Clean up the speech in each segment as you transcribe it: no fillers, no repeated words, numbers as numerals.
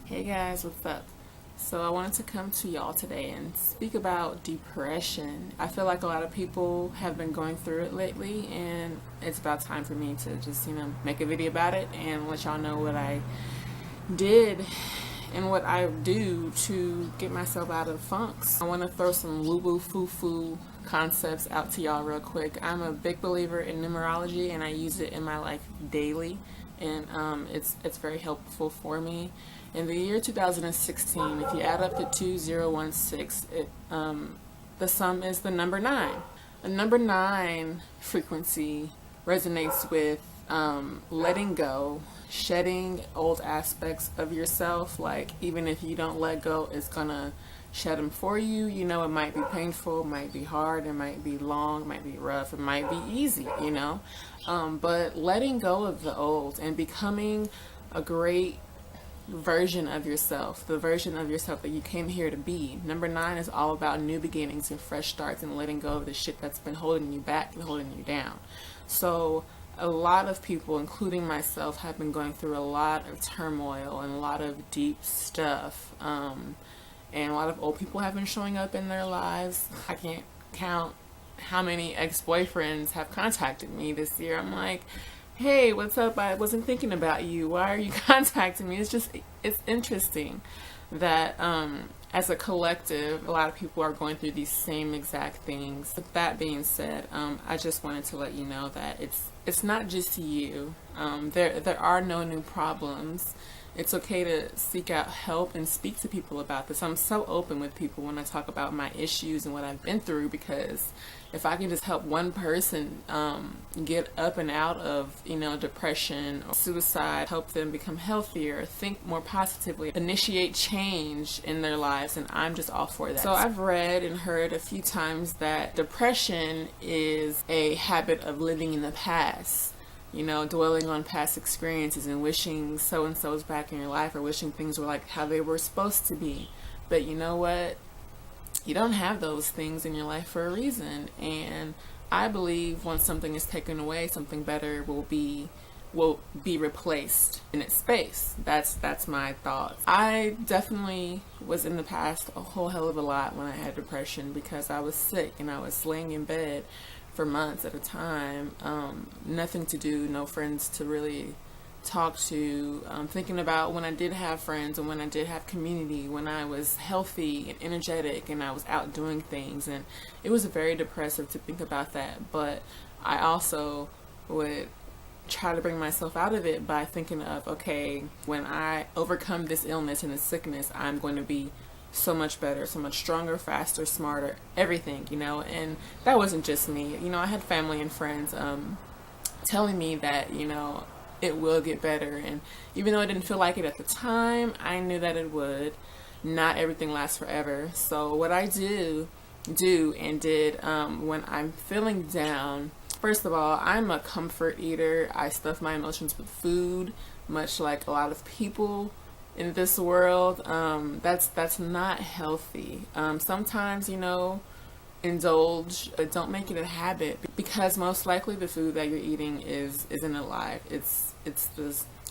Hey guys, what's up? So I wanted to come to y'all today and speak about depression. I feel like a lot of people have been going through it lately, and it's about time for me to just, make a video about it and let y'all know what I did and what I do to get myself out of funks. I want to throw some woo-woo foo-foo concepts out to y'all real quick. I'm a big believer in numerology, and I use it in my life daily, and it's very helpful for me. In the year 2016, if you add up the 2016, the sum is the number 9. The number 9 frequency resonates with letting go, shedding old aspects of yourself. Like, even if you don't let go, it's gonna shed them for you. It might be painful, it might be hard, it might be long, it might be rough, it might be easy, but letting go of the old and becoming a great version of yourself, the version of yourself that you came here to be. Number 9 is all about new beginnings and fresh starts and letting go of the shit that's been holding you back and holding you down. So a lot of people, including myself, have been going through a lot of turmoil and a lot of deep stuff, and a lot of old people have been showing up in their lives. I can't count how many ex-boyfriends have contacted me this year. I'm like, hey, what's up? I wasn't thinking about you. Why are you contacting me? It's interesting that as a collective, a lot of people are going through these same exact things. With that being said, I just wanted to let you know that it's not just you. There are no new problems. It's okay to seek out help and speak to people about this. I'm so open with people when I talk about my issues and what I've been through, because if I can just help one person get up and out of, depression or suicide, help them become healthier, think more positively, initiate change in their lives, and I'm just all for that. So I've read and heard a few times that depression is a habit of living in the past. Dwelling on past experiences and wishing so-and-so's back in your life, or wishing things were like how they were supposed to be. But you know what? You don't have those things in your life for a reason. And I believe once something is taken away, something better will be replaced in its space. That's my thoughts. I definitely was in the past a whole hell of a lot when I had depression, because I was sick and I was laying in bed for months at a time, nothing to do, no friends to really talk to, thinking about when I did have friends and when I did have community, when I was healthy and energetic and I was out doing things, and it was very depressive to think about that. But I also would try to bring myself out of it by thinking of, okay, when I overcome this illness and this sickness, I'm going to be so much better, so much stronger, faster, smarter, everything, and that wasn't just me. I had family and friends telling me that, it will get better, and even though I didn't feel like it at the time, I knew that it would. Not everything lasts forever. So what I do and did when I'm feeling down, first of all, I'm a comfort eater. I stuff my emotions with food, much like a lot of people in this world. That's not healthy. Sometimes, indulge, but don't make it a habit, because most likely the food that you're eating isn't alive. It's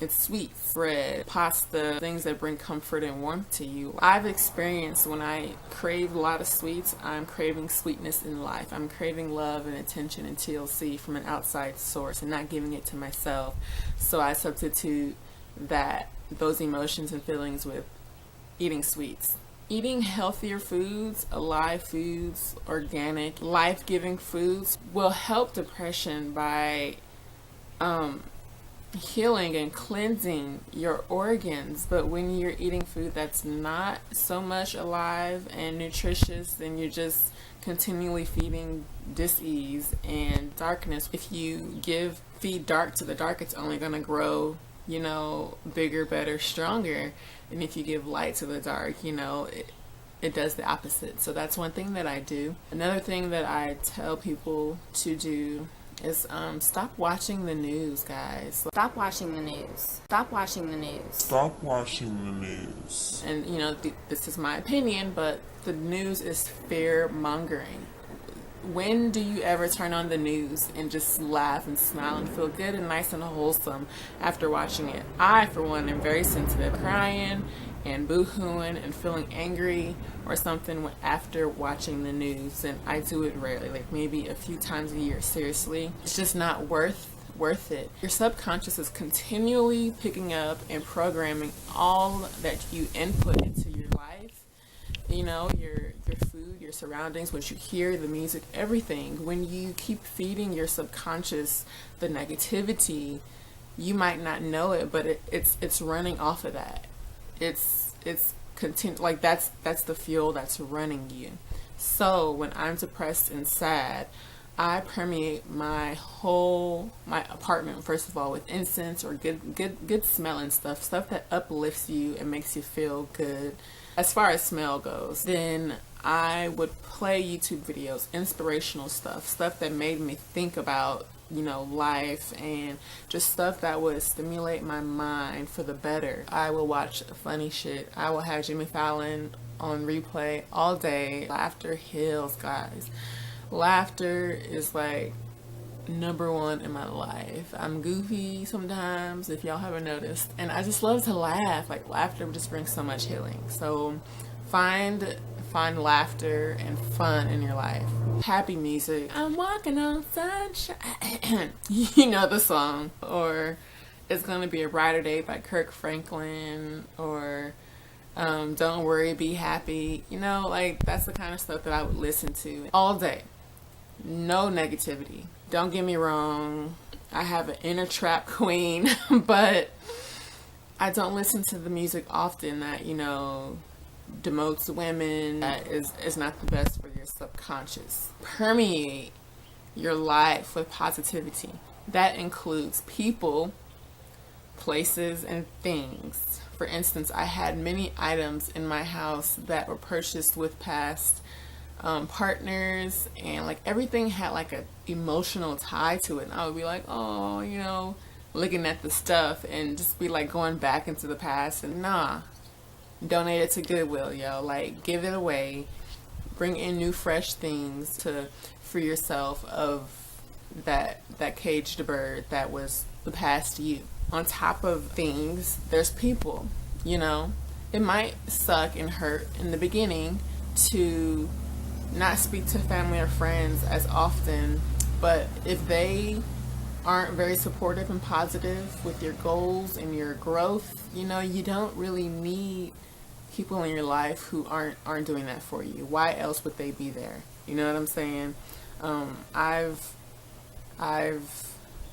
sweets, bread, pasta, things that bring comfort and warmth to you. I've experienced when I crave a lot of sweets, I'm craving sweetness in life. I'm craving love and attention and TLC from an outside source and not giving it to myself. So I substitute those emotions and feelings with eating sweets. Eating healthier foods, alive foods, organic, life-giving foods will help depression by healing and cleansing your organs. But when you're eating food that's not so much alive and nutritious, then you're just continually feeding dis-ease and darkness. If you feed dark to the dark, it's only going to grow bigger, better, stronger. And if you give light to the dark, it does the opposite. So that's one thing that I do. Another thing that I tell people to do is stop watching the news, guys. Stop watching the news. Stop watching the news. Stop watching the news. And this is my opinion, but the news is fear mongering. When do you ever turn on the news and just laugh and smile and feel good and nice and wholesome after watching it? I, for one, am very sensitive, crying and boo-hooing and feeling angry or something after watching the news. And I do it rarely, like maybe a few times a year. Seriously, it's just not worth it. Your subconscious is continually picking up and programming all that you input into your life. You know, your food, your surroundings, what you hear, the music, everything. When you keep feeding your subconscious the negativity, you might not know it, but it's running off of that. It's like that's the fuel that's running you. So when I'm depressed and sad, I permeate my apartment, first of all, with incense or good smelling stuff that uplifts you and makes you feel good. As far as smell goes, then I would play YouTube videos, inspirational stuff that made me think about, you know, life, and just stuff that would stimulate my mind for the better. I will watch funny shit. I will have Jimmy Fallon on replay all day. Laughter heals, guys. Laughter is like number one in my life. I'm goofy sometimes, if y'all haven't noticed, and I just love to laugh. Like, laughter just brings so much healing. So find laughter and fun in your life. Happy music. I'm walking on sunshine. You know the song. Or It's Gonna Be a Brighter Day by Kirk Franklin, or Don't Worry, Be Happy. You know, like, that's the kind of stuff that I would listen to all day. No negativity. Don't get me wrong, I have an inner trap queen, but I don't listen to the music often that, you know, demotes women. That is not the best for your subconscious. Permeate your life with positivity. That includes people, places, and things. For instance, I had many items in my house that were purchased with past partners, and like everything had like a emotional tie to it, and I would be like, oh, you know, looking at the stuff and just be like going back into the past. And nah, donate it to Goodwill, yo. Like, give it away, bring in new fresh things to free yourself of that caged bird that was the past you. On top of things, there's people. You know, it might suck and hurt in the beginning to not speak to family or friends as often, but if they aren't very supportive and positive with your goals and your growth, you know, you don't really need people in your life who aren't doing that for you. Why else would they be there? You know what I'm saying? I've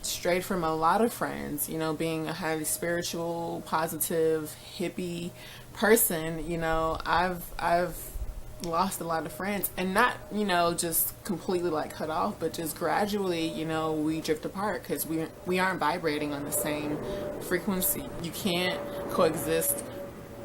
strayed from a lot of friends, you know, being a highly spiritual, positive, hippie person. You know, I've lost a lot of friends, and not, you know, just completely like cut off, but just gradually, you know, we drift apart because we aren't vibrating on the same frequency. You can't coexist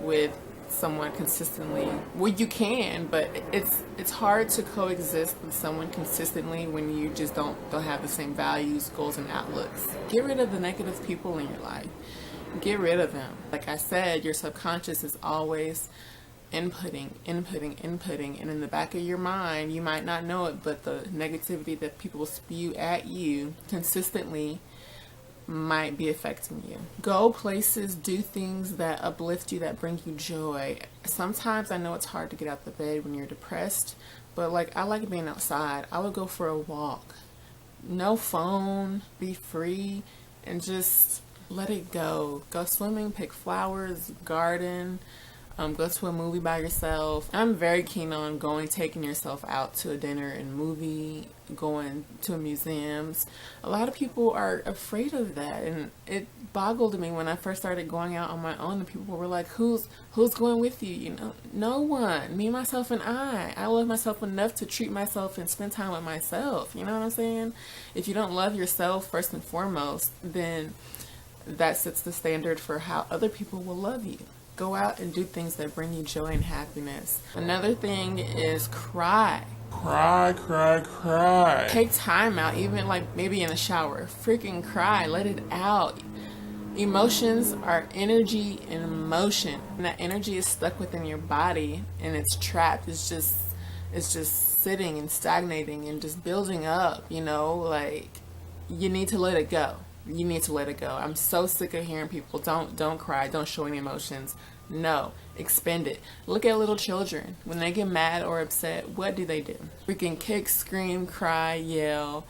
with someone consistently. Well, you can, but it's hard to coexist with someone consistently when you just don't have the same values, goals, and outlooks. Get rid of the negative people in your life. Get rid of them. Like I said, your subconscious is always inputting, and in the back of your mind, you might not know it, but the negativity that people spew at you consistently might be affecting you. Go places, do things that uplift you, that bring you joy. Sometimes I know it's hard to get out the bed when you're depressed, but like, I like being outside. I would go for a walk. No phone, be free, and just let it go. Go swimming, pick flowers, garden, go to a movie by yourself. I'm very keen on taking yourself out to a dinner and movie, going to museums. A lot of people are afraid of that, and it boggled me when I first started going out on my own, and people were like, who's going with you? You know, no one. Me, myself, and I love myself enough to treat myself and spend time with myself. You know what I'm saying? If you don't love yourself first and foremost, then that sets the standard for how other people will love you. Go out and do things that bring you joy and happiness. Another thing is cry. Cry. Take time out, even like maybe in the shower. Freaking cry. Let it out. Emotions are energy in motion. And that energy is stuck within your body, and it's trapped. It's just sitting and stagnating and just building up, you know, like, you need to let it go. You need to let it go. I'm so sick of hearing people, don't cry, don't show any emotions. No, expend it. Look at little children. When they get mad or upset, what do? Freaking kick, scream, cry, yell,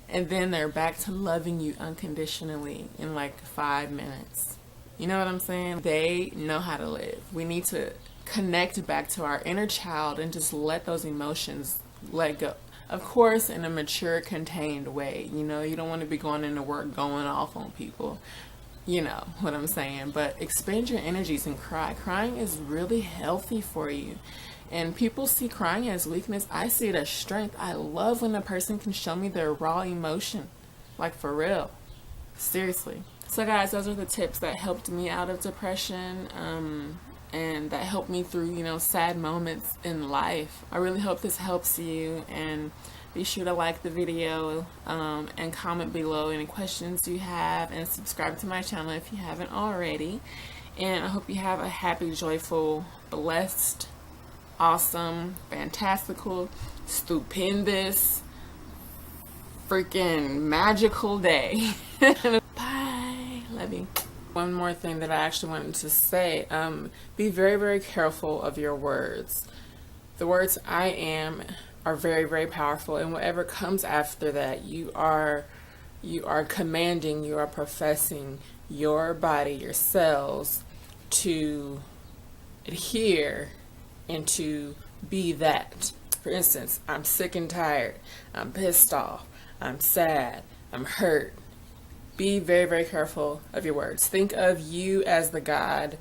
and then they're back to loving you unconditionally in like 5 minutes. You know what I'm saying? They know how to live. We need to connect back to our inner child and just let those emotions let go. Of course, in a mature, contained way. You know, you don't want to be going into work going off on people. You know what I'm saying. But expend your energies and cry. Crying is really healthy for you. And people see crying as weakness. I see it as strength. I love when a person can show me their raw emotion. Like, for real. Seriously. So guys, those are the tips that helped me out of depression. And that helped me through, you know, sad moments in life. I really hope this helps you, and be sure to like the video and comment below any questions you have, and subscribe to my channel if you haven't already. And I hope you have a happy, joyful, blessed, awesome, fantastical, stupendous, freaking magical day. Bye. Love you. One more thing that I actually wanted to say, be very, very careful of your words. The words I am are very, very powerful, and whatever comes after that, you are commanding, you are professing your body, your cells to adhere and to be that. For instance, I'm sick and tired, I'm pissed off, I'm sad, I'm hurt. Be very, very careful of your words. Think of you as the God,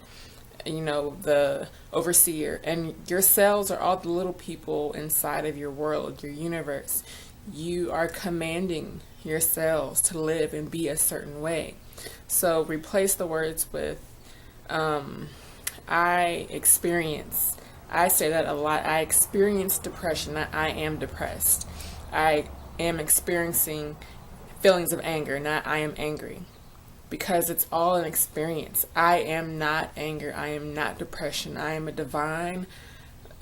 you know, the overseer, and your cells are all the little people inside of your world, your universe. You are commanding your cells to live and be a certain way. So replace the words with, I experience. I say that a lot. I experience depression, not I am depressed. I am experiencing feelings of anger, not I am angry, because it's all an experience. I am not anger. I am not depression. I am a divine,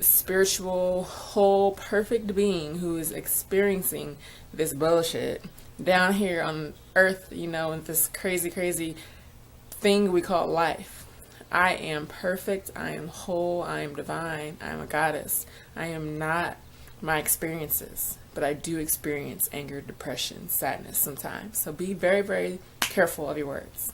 spiritual, whole, perfect being who is experiencing this bullshit down here on earth, you know, in this crazy, crazy thing we call life. I am perfect. I am whole. I am divine. I am a goddess. I am not my experiences, but I do experience anger, depression, sadness sometimes. So be very, very careful of your words.